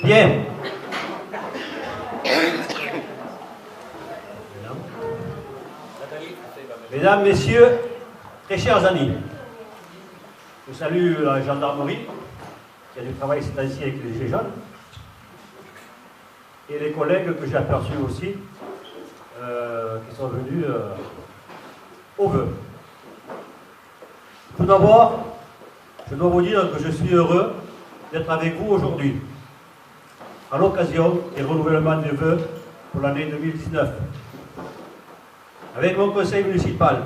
Bien. Mesdames, Messieurs, très chers amis, je salue la gendarmerie qui a du travail cette année avec les Gilets jaunes et les collègues que j'ai aperçus aussi qui sont venus au vœu. Tout d'abord, je dois vous dire que je suis heureux d'être avec vous aujourd'hui à l'occasion des renouvellements des vœux pour l'année 2019. Avec mon conseil municipal,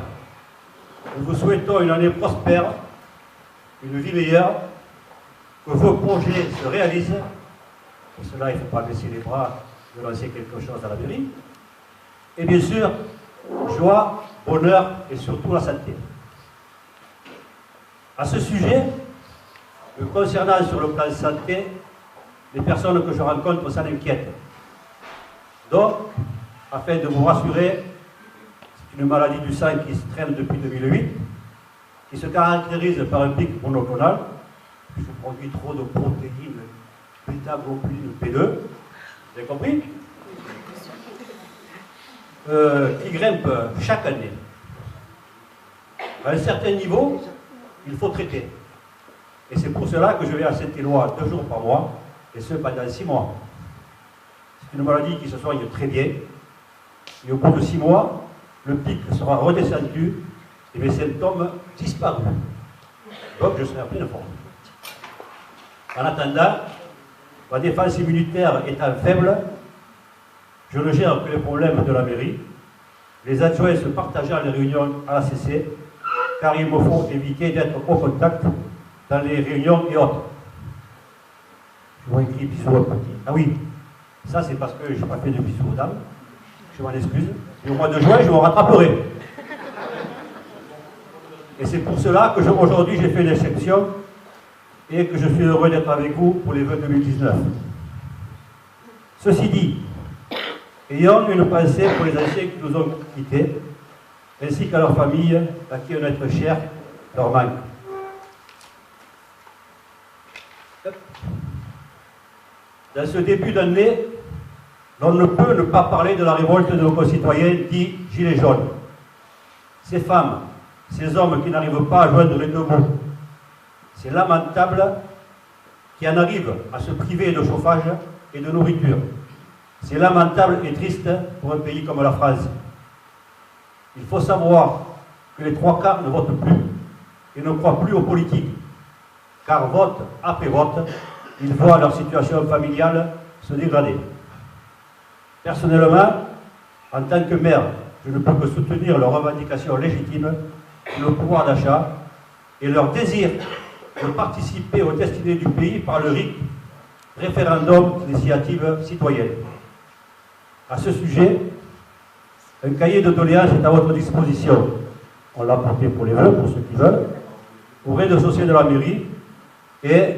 nous vous souhaitons une année prospère, une vie meilleure, que vos projets se réalisent. Pour cela, il ne faut pas baisser les bras de lancer quelque chose à la mairie. Et bien sûr, joie, bonheur et surtout la santé. À ce sujet, me concernant sur le plan santé, les personnes que je rencontre s'en inquiètent. Donc, afin de vous rassurer, c'est une maladie du sang qui se traîne depuis 2008, qui se caractérise par un pic monoclonal, qui se produit trop de protéines bêta-globulines B2, vous avez compris, qui grimpe chaque année. À un certain niveau, il faut traiter. Et c'est pour cela que je vais à Saint-Éloi 2 jours par mois, et ce pendant 6 mois. C'est une maladie qui se soigne très bien, et au bout de 6 mois, le pic sera redescendu et mes symptômes disparus. Donc je serai en pleine forme. En attendant, ma défense immunitaire étant faible, je ne gère que les problèmes de la mairie, les adjoints se partageant les réunions à la CC, car il me faut éviter d'être au contact dans les réunions et autres. Je vois écrit bisous à petit. Ah oui, ça c'est parce que je n'ai pas fait de bisous aux dames. Je m'en excuse. Et au mois de juin, je me rattraperai. Et c'est pour cela que aujourd'hui j'ai fait une exception et que je suis heureux d'être avec vous pour les vœux 2019. Ceci dit, ayons une pensée pour les anciens qui nous ont quittés, ainsi qu'à leurs familles, à qui un être cher leur manque. Dans ce début d'année, l'on ne peut ne pas parler de la révolte de nos concitoyens dits « gilets jaunes ». Ces femmes, ces hommes qui n'arrivent pas à joindre les deux bouts, c'est lamentable qui en arrivent à se priver de chauffage et de nourriture. C'est lamentable et triste pour un pays comme la France. Il faut savoir que les 3/4 ne votent plus et ne croient plus aux politiques, car vote après vote, ils voient leur situation familiale se dégrader. Personnellement, en tant que maire, je ne peux que soutenir leurs revendications légitimes, le pouvoir d'achat et leur désir de participer aux destinées du pays par le RIC, référendum d'initiative citoyenne. À ce sujet, un cahier de doléances est à votre disposition. On l'a porté pour les vœux, pour ceux qui veulent, au rez-de-chaussée de la mairie, et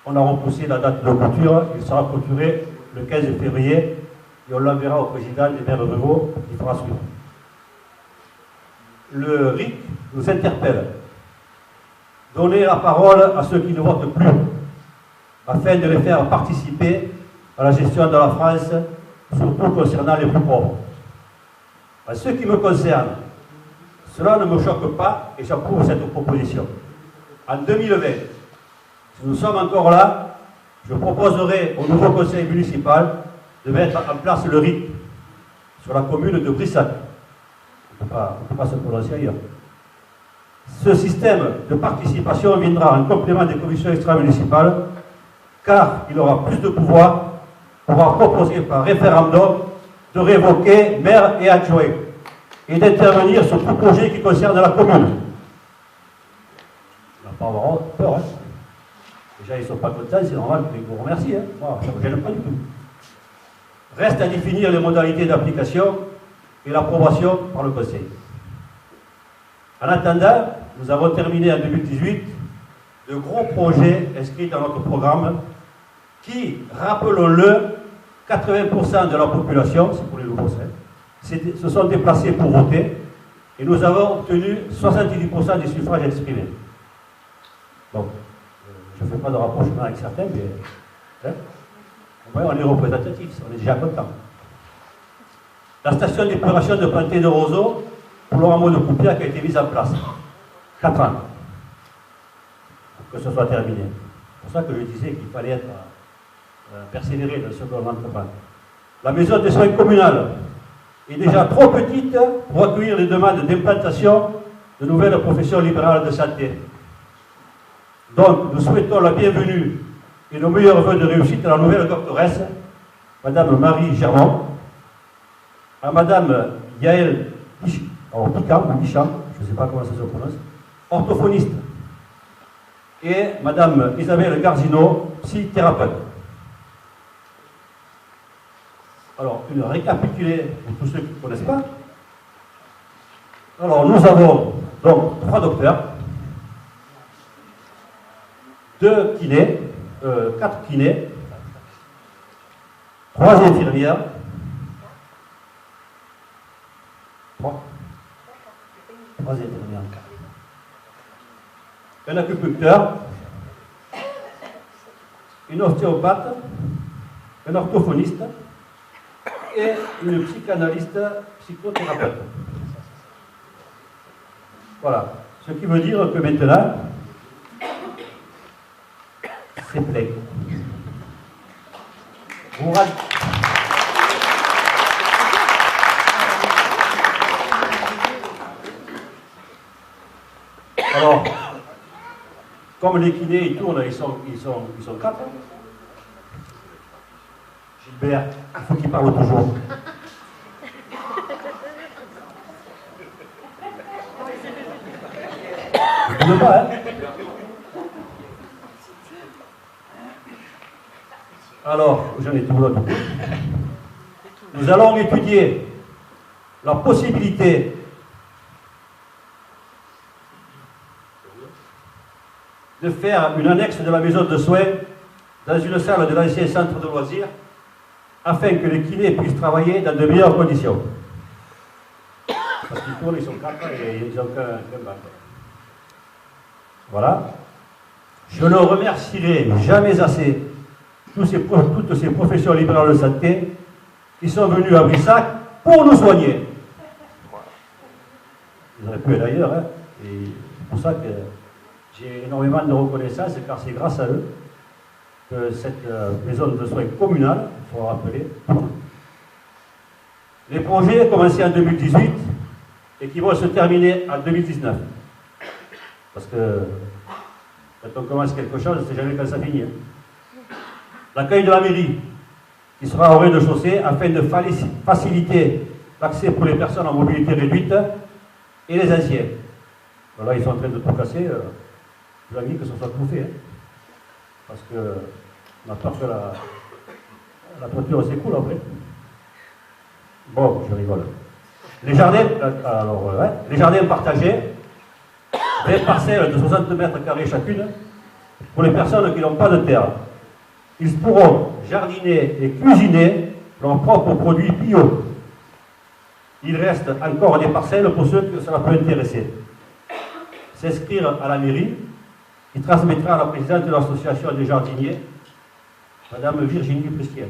on a repoussé la date de clôture. Il sera clôturé le 15 février et on l'enverra au président des maires ruraux qui fera suivre. Le RIC nous interpelle. Donnez la parole à ceux qui ne votent plus, afin de les faire participer à la gestion de la France, surtout concernant les plus pauvres. En ce qui me concerne, cela ne me choque pas et j'approuve cette proposition. En 2020, si nous sommes encore là, je proposerai au nouveau conseil municipal de mettre en place le RIC sur la commune de Brissac. On ne peut pas se prononcer ailleurs. Ce système de participation viendra en complément des commissions extra-municipales, car il aura plus de pouvoir, pourra proposer par référendum de révoquer maire et adjoint et d'intervenir sur tout projet qui concerne la commune. On n'a pas avoir peur, hein. Déjà, ils ne sont pas contents, c'est normal qu'ils vous remercient. Hein. Moi, ça ne me gêne pas du tout. Reste à définir les modalités d'application et l'approbation par le Conseil. En attendant, nous avons terminé en 2018 de gros projets inscrits dans notre programme qui, rappelons-le, 80% de la population, c'est pour les nouveaux, se sont déplacés pour voter Et nous avons obtenu 70% des suffrages exprimés. Donc, je ne fais pas de rapprochement avec certains, mais hein, on est représentatif, on est déjà content. La station d'épuration de Panté de Roseau, pour le hameau de Coupia, qui a été mise en place. 4 ans. Pour que ce soit terminé. C'est pour ça que je disais qu'il fallait être persévérer dans ce que l'on entreprend. La maison des soins communales est déjà trop petite pour accueillir les demandes d'implantation de nouvelles professions libérales de santé. Donc, nous souhaitons la bienvenue et nos meilleurs vœux de réussite à la nouvelle doctoresse, Madame Marie Germont, à Madame Yael Picham, je ne sais pas comment ça se prononce, orthophoniste, et Madame Isabelle Garzino, psychothérapeute. Alors, une récapitulée pour tous ceux qui ne connaissent pas. Alors, nous avons donc 3 docteurs, 2 kinés, 4 kinés, 3 infirmières, 3 infirmières, un acupuncteur, une ostéopathe, un orthophoniste et une psychanalyste psychothérapeute. Voilà. Ce qui veut dire que maintenant, c'est plein. Alors, comme les kinés ils tournent, ils sont 4. Gilbert, il faut qu'il parle toujours. Je ne veux pas, hein. Alors, j'en ai tout l'autre. Nous allons étudier la possibilité de faire une annexe de la maison de soins dans une salle de l'ancien centre de loisirs afin que les kinés puissent travailler dans de meilleures conditions. Parce qu'ils tournent, ils sont 4 et ils n'ont qu'un banc. Voilà. Je ne remercierai jamais assez toutes ces professions libérales de santé qui sont venues à Brissac pour nous soigner. Ils auraient pu aller ailleurs, hein. Et c'est pour ça que j'ai énormément de reconnaissance, car c'est grâce à eux que cette maison de soins communale, il faut rappeler, les projets ont commencé en 2018 et qui vont se terminer en 2019. Parce que quand on commence quelque chose, c'est jamais quand ça finit. Hein. L'accueil de la mairie, qui sera au rez-de-chaussée afin de faciliter l'accès pour les personnes en mobilité réduite et les anciens. Là, ils sont en train de tout casser. Je vous ai dit que ce soit tout fait. Hein. Parce qu'on a peur que la toiture s'écoule après. Bon, je rigole. Les jardins, les jardins partagés, 20 parcelles de 60 mètres carrés chacune, pour les personnes qui n'ont pas de terre. Ils pourront jardiner et cuisiner leurs propres produits bio. Il reste encore des parcelles pour ceux que cela peut intéresser. S'inscrire à la mairie, qui transmettra à la présidente de l'association des jardiniers, Madame Virginie Pristiel.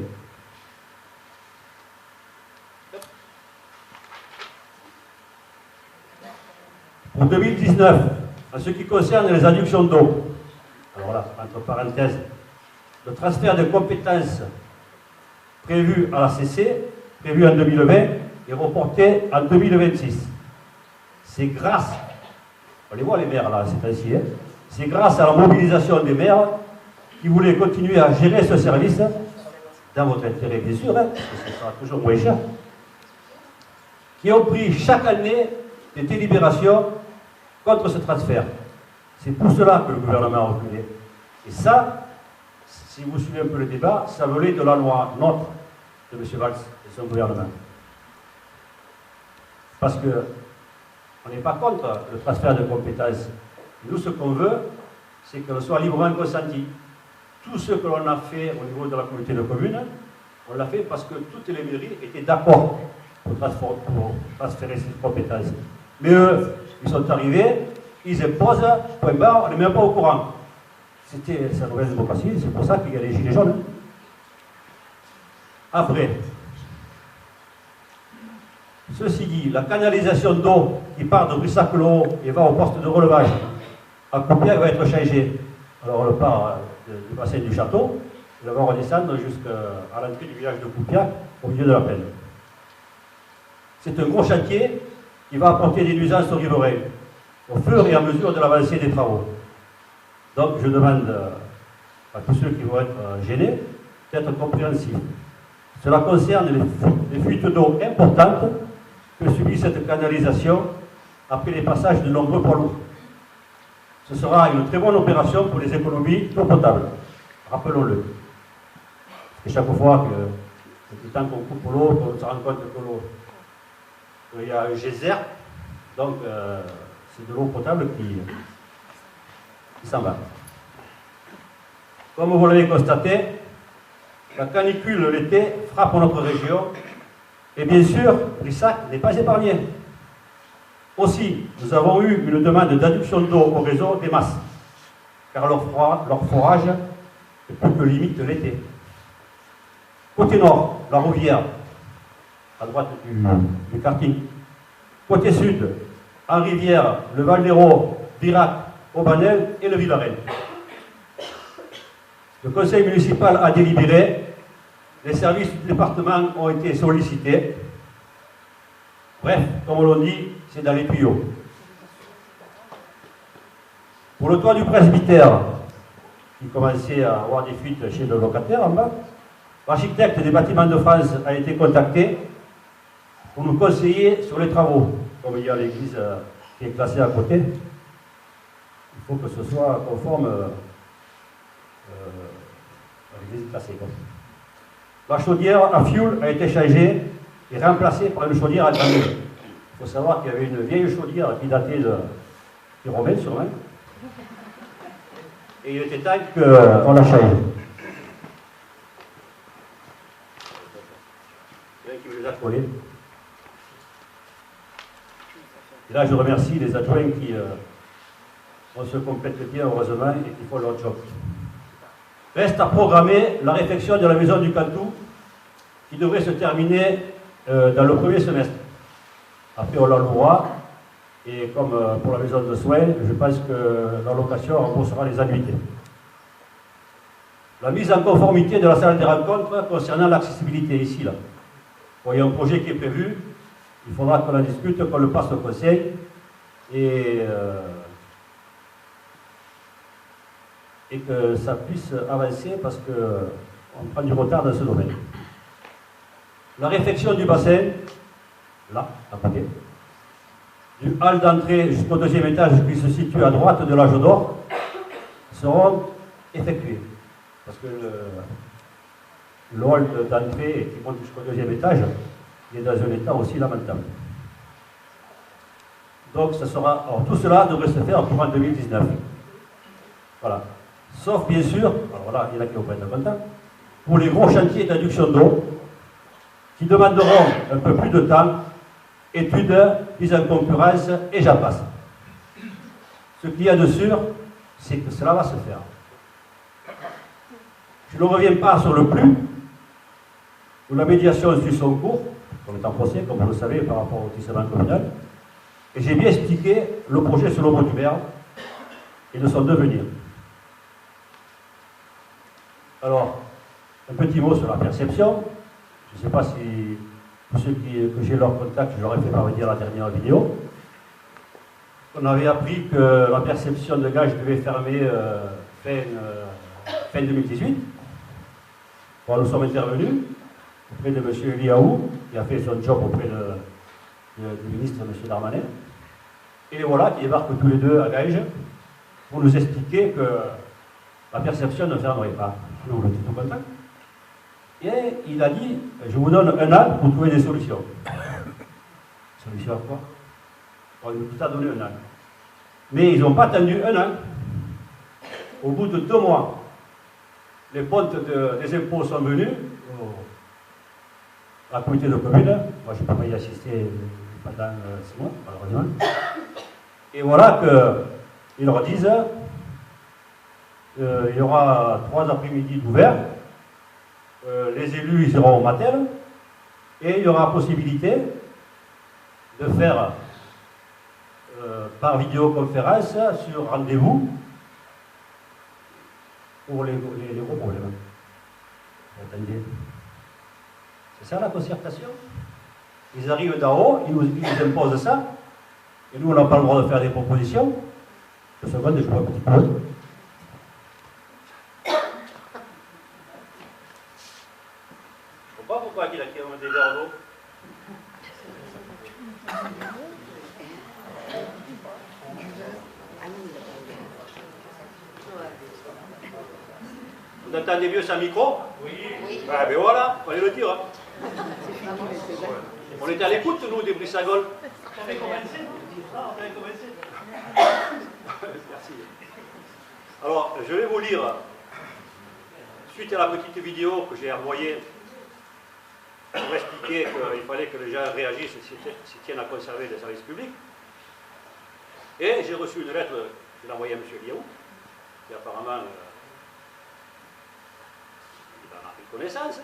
Pour 2019, en ce qui concerne les adductions d'eau, alors là, entre parenthèses, le transfert de compétences prévu à la CC, prévu en 2020, est reporté en 2026. C'est grâce, on les voit les maires là, c'est ainsi, hein, c'est grâce à la mobilisation des maires qui voulaient continuer à gérer ce service, dans votre intérêt bien sûr, hein, parce que ce sera toujours moins cher, qui ont pris chaque année des délibérations contre ce transfert. C'est pour cela que le gouvernement a reculé. Et ça, si vous suivez un peu le débat, ça venait de la loi NOTRe de M. Valls et son gouvernement. Parce qu'on n'est pas contre le transfert de compétences. Nous, ce qu'on veut, c'est qu'elle soit librement consentie. Tout ce que l'on a fait au niveau de la communauté de communes, on l'a fait parce que toutes les mairies étaient d'accord pour transférer ces compétences. Mais eux, ils sont arrivés, ils imposent, point barre, on n'est même pas au courant. C'était sa nouvelle démocratie, c'est pour ça qu'il y a les gilets jaunes. Après, ceci dit, la canalisation d'eau qui part de Brissac-le-Haut et va au poste de relevage à Coupiac va être changée. Alors on part du bassin du château, et on va redescendre jusqu'à l'entrée du village de Coupiac, au milieu de la plaine. C'est un gros chantier qui va apporter des nuisances aux riverains, au fur et à mesure de l'avancée des travaux. Donc je demande à tous ceux qui vont être gênés d'être compréhensifs. Cela concerne les fuites d'eau importantes que subit cette canalisation après les passages de nombreux poids lourds. Ce sera une très bonne opération pour les économies d'eau potable, rappelons-le. Et chaque fois que tant qu'on coupe l'eau, on se rend compte que l'eau, il y a un geyser, donc c'est de l'eau potable qui s'en va. Comme vous l'avez constaté, la canicule l'été frappe notre région et bien sûr, Brissac n'est pas épargné. Aussi, nous avons eu une demande d'adduction d'eau au réseau des Masses, car leur forage est plus que limite l'été. Côté nord, la Rouvière, à droite du karting. Côté sud, en rivière, le Val d'Hérault, Virac, Aubanel et le Villaret. Le conseil municipal a délibéré, les services du département ont été sollicités. Bref, comme on l'a dit, c'est dans les tuyaux. Pour le toit du presbytère, qui commençait à avoir des fuites chez le locataire en bas, l'architecte des bâtiments de France a été contacté pour nous conseiller sur les travaux. Comme il y a l'église qui est classée à côté, il faut que ce soit conforme à l'église classée. La chaudière à fioul a été changée et remplacée par une chaudière à granule. Il faut savoir qu'il y avait une vieille chaudière qui datait des Romains, sûrement. Et il était temps qu'on la change. Qui me les a collés. Et là, je remercie les adjoints qui on se complète bien, heureusement, et qui font leur job. Reste à programmer la réfection de la maison du Cantou, qui devrait se terminer dans le premier semestre. Après, on la louera, et comme pour la maison de soins, je pense que la location remboursera les annuités. La mise en conformité de la salle des rencontres concernant l'accessibilité ici, là. Bon, il y a un projet qui est prévu, il faudra qu'on en discute, qu'on le passe au conseil, et que ça puisse avancer parce qu'on prend du retard dans ce domaine. La réfection du bassin, là, à côté, du hall d'entrée jusqu'au deuxième étage qui se situe à droite de l'âge d'or, seront effectués. Parce que le hall d'entrée qui monte jusqu'au deuxième étage, il est dans un état aussi lamentable. Donc ça sera, alors, tout cela devrait se faire en 2019. Voilà. Sauf bien sûr, alors là, il y en a qui vont être contents, pour les gros chantiers d'adduction d'eau, qui demanderont un peu plus de temps, études, mise en concurrence, et j'en passe. Ce qu'il y a de sûr, c'est que cela va se faire. Je ne reviens pas sur le plus, où la médiation suit son cours, on est en procès, comme vous le savez, par rapport au tissement communal, et j'ai bien expliqué le projet sur le mot du maire et de son devenir. Alors, un petit mot sur la perception. Je ne sais pas si, pour ceux que j'ai leur contact, je leur ai fait parvenir la dernière vidéo. On avait appris que la perception de gage devait fermer fin 2018. Bon, nous sommes intervenus auprès de M. Eliaou, qui a fait son job auprès du ministre M. Darmanin. Et voilà, qui débarquent tous les deux à Gage pour nous expliquer que la perception ne fermerait pas. Nous, on était tout contents. Et il a dit, je vous donne un an pour trouver des solutions. Solution à quoi? On nous a donné un an. Mais ils n'ont pas attendu un an. Au bout de 2 mois, les comptes des impôts sont venus à la communauté de communes. Moi, je ne peux pas y assister pendant 6 mois, malheureusement. Et voilà qu'ils leur disent il y aura 3 après-midi d'ouvert, les élus ils seront au matin, et il y aura possibilité de faire par vidéoconférence sur rendez-vous pour les gros problèmes. Attendez. C'est ça la concertation? Ils arrivent d'en haut, ils nous imposent ça, et nous on n'a pas le droit de faire des propositions. Je seconde, je vois un petit peu. Je ne comprends pas pourquoi il a des verres d'eau. Vous entendez mieux sans micro? Oui. Ah ben voilà, il fallait le dire. Hein. On était à l'écoute, nous, des Brissagoles. On avait commencé. Merci. Alors, je vais vous lire, suite à la petite vidéo que j'ai envoyée pour expliquer qu'il fallait que les gens réagissent et s'y tiennent à conserver les services publics. Et j'ai reçu une lettre, je l'ai envoyée à M. Liaou, qui apparemment il en a pris connaissance.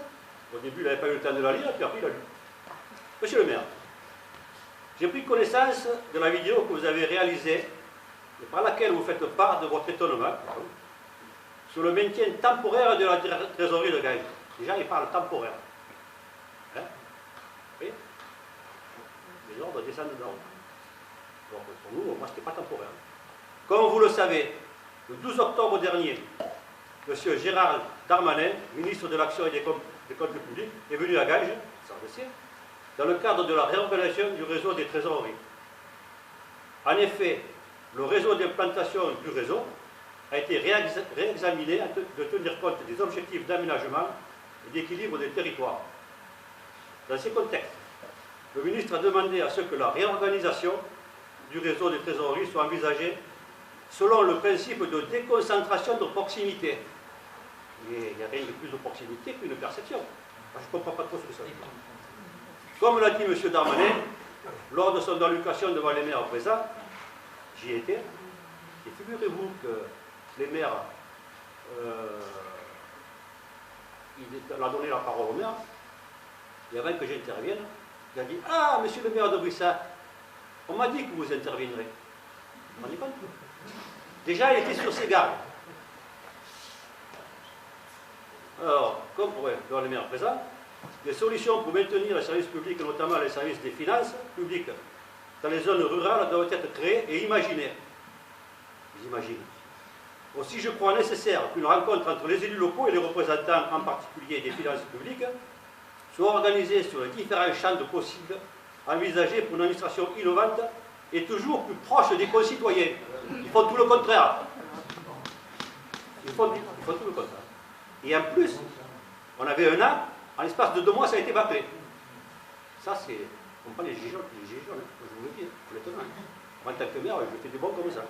Au début, il n'avait pas eu le temps de la lire, puis après, il a lu. Monsieur le maire, j'ai pris connaissance de la vidéo que vous avez réalisée et par laquelle vous faites part de votre étonnement sur le maintien temporaire de la trésorerie de Ganges. Déjà, il parle temporaire. Hein? Oui. Les ordres descendent d'en haut. Alors, pour nous, moi, ce n'était pas temporaire. Comme vous le savez, le 12 octobre dernier, M. Gérald Darmanin, ministre de l'Action et des Comptes publics, est venu à Ganges, ça on le sait, dans le cadre de la réorganisation du réseau des trésoreries. En effet, le réseau d'implantation du réseau a été réexaminé de tenir compte des objectifs d'aménagement et d'équilibre des territoires. Dans ces contextes, le ministre a demandé à ce que la réorganisation du réseau des trésoreries soit envisagée selon le principe de déconcentration de proximité. Il n'y a rien de plus de proximité qu'une perception. Moi, je ne comprends pas trop ce que ça veut dire. Comme l'a dit M. Darmanin, lors de son allocution devant les maires présents, j'y étais, et figurez-vous que les maires, il a donné la parole au maire, et avant que j'intervienne, il a dit « Ah, monsieur le maire de Brissa, on m'a dit que vous interviendrez. » On n'y compte. Déjà, il était sur ses gardes. Alors, comme pour les maires présents, les solutions pour maintenir les services publics, notamment les services des finances publiques, dans les zones rurales doivent être créées et imaginées. J'imagine. Aussi, je crois nécessaire qu'une rencontre entre les élus locaux et les représentants, en particulier des finances publiques, soit organisée sur les différents champs de possibles envisagés pour une administration innovante et toujours plus proche des concitoyens. Ils font tout le contraire. Ils font tout le contraire. Et en plus, on avait un an, en l'espace de 2 mois, ça a été bâclé. Ça, c'est... On prend les gilets jaunes, je vous le dis, honnêtement. En tant que maire, je fais des bons comme ça.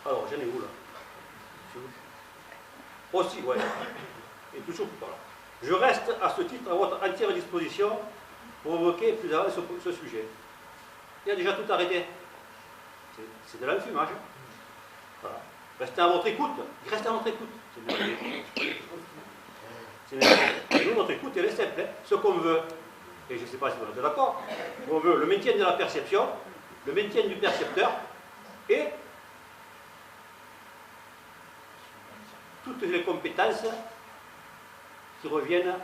Alors, j'en ai où, là? Aussi, ouais. Et toujours, voilà. Je reste, à ce titre, à votre entière disposition pour évoquer plus avant ce sujet. Il a déjà tout arrêté. C'est de l'enfumage. Voilà. Restez à votre écoute. Restez à votre écoute. Nous, notre écoute, elle est simple. Hein. Ce qu'on veut, et je ne sais pas si vous êtes d'accord, on veut le maintien de la perception, le maintien du percepteur et toutes les compétences qui reviennent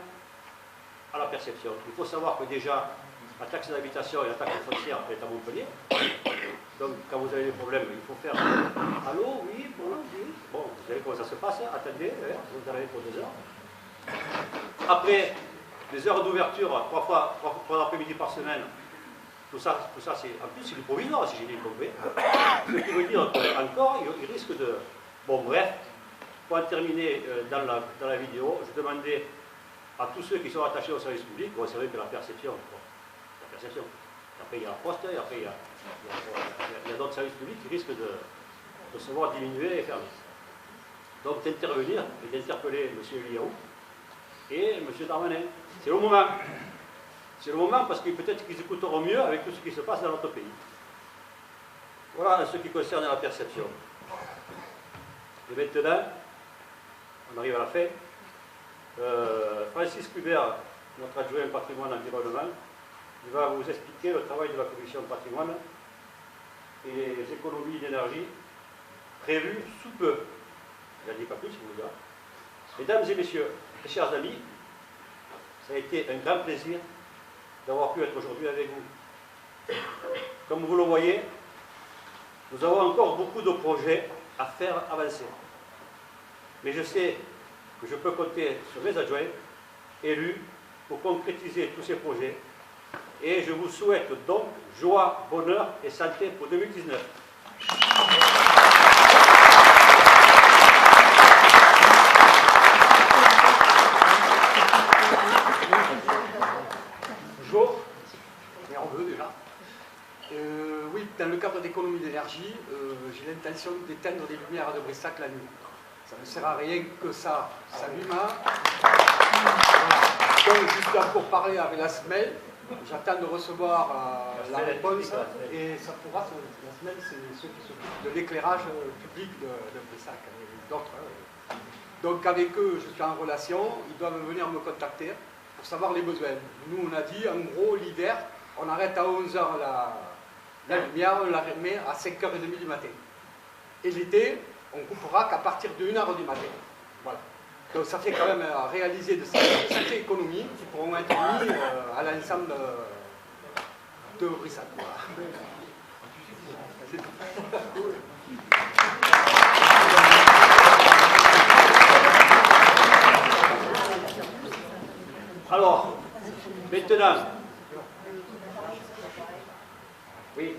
à la perception. Il faut savoir que déjà, la taxe d'habitation et la taxe foncière est à Montpellier. Donc, quand vous avez des problèmes, il faut faire « Allô, oui, bon, oui. » Bon, vous savez comment ça se passe, attendez, vous arrivez pour 2 heures. Après, les heures d'ouverture, 3 après-midi par semaine, tout ça c'est, en plus, c'est du provisoire, si j'ai bien compris. Ce qui veut dire qu'encore, il risque de... Bon, bref, pour en terminer dans la vidéo, je demandais à tous ceux qui sont attachés au service public, vous savez que la perception, après il y a la poste, et après il y a d'autres services publics qui risquent de se voir diminuer et fermer. Donc d'intervenir et d'interpeller M. Liaou et M. Darmanin. C'est le moment. C'est le moment parce que peut-être qu'ils écouteront mieux avec tout ce qui se passe dans notre pays. Voilà ce qui concerne la perception. Et maintenant, on arrive à la fin. Francis Kubert, notre adjoint patrimoine environnement, il va vous expliquer le travail de la commission de patrimoine et les économies d'énergie prévues sous peu. Je n'en dis pas plus, si vous voulez. Mesdames et messieurs, mes chers amis, ça a été un grand plaisir d'avoir pu être aujourd'hui avec vous. Comme vous le voyez, nous avons encore beaucoup de projets à faire avancer. Mais je sais que je peux compter sur mes adjoints élus pour concrétiser tous ces projets. Et je vous souhaite donc joie, bonheur et santé pour 2019. Bonjour, nerveux déjà. Oui, dans le cadre d'économie d'énergie, j'ai l'intention d'éteindre les lumières de Brissac la nuit. Ça ne sert à rien que ça s'allume. Donc, juste pour parler avec la SMEL, j'attends de recevoir la réponse et ça pourra, la SMEL, c'est ceux qui s'occupent de l'éclairage public de Brissac et d'autres. Donc avec eux, je suis en relation, ils doivent venir me contacter pour savoir les besoins. Nous, on a dit, en gros, l'hiver, on arrête à 11h la lumière, on la remet à 5h30 du matin. Et l'été, on coupera qu'à partir de 1h du matin. Voilà. Donc ça fait quand même réaliser de sacrées économies qui pourront être mises à l'ensemble de Brissac. Voilà. C'est tout. Alors, maintenant, oui,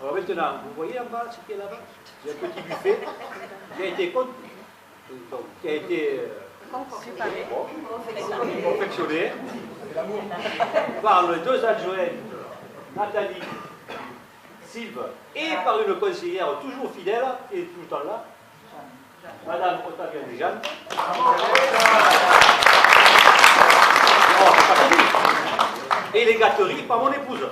alors maintenant, vous voyez en bas ce qu'il y a là-bas? Il y a un petit buffet qui a été confectionné par les deux adjoints, Nathalie, Sylve, et par une conseillère toujours fidèle, qui est tout le temps là, Madame Otavia Desjans. Et les gâteries par mon épouse.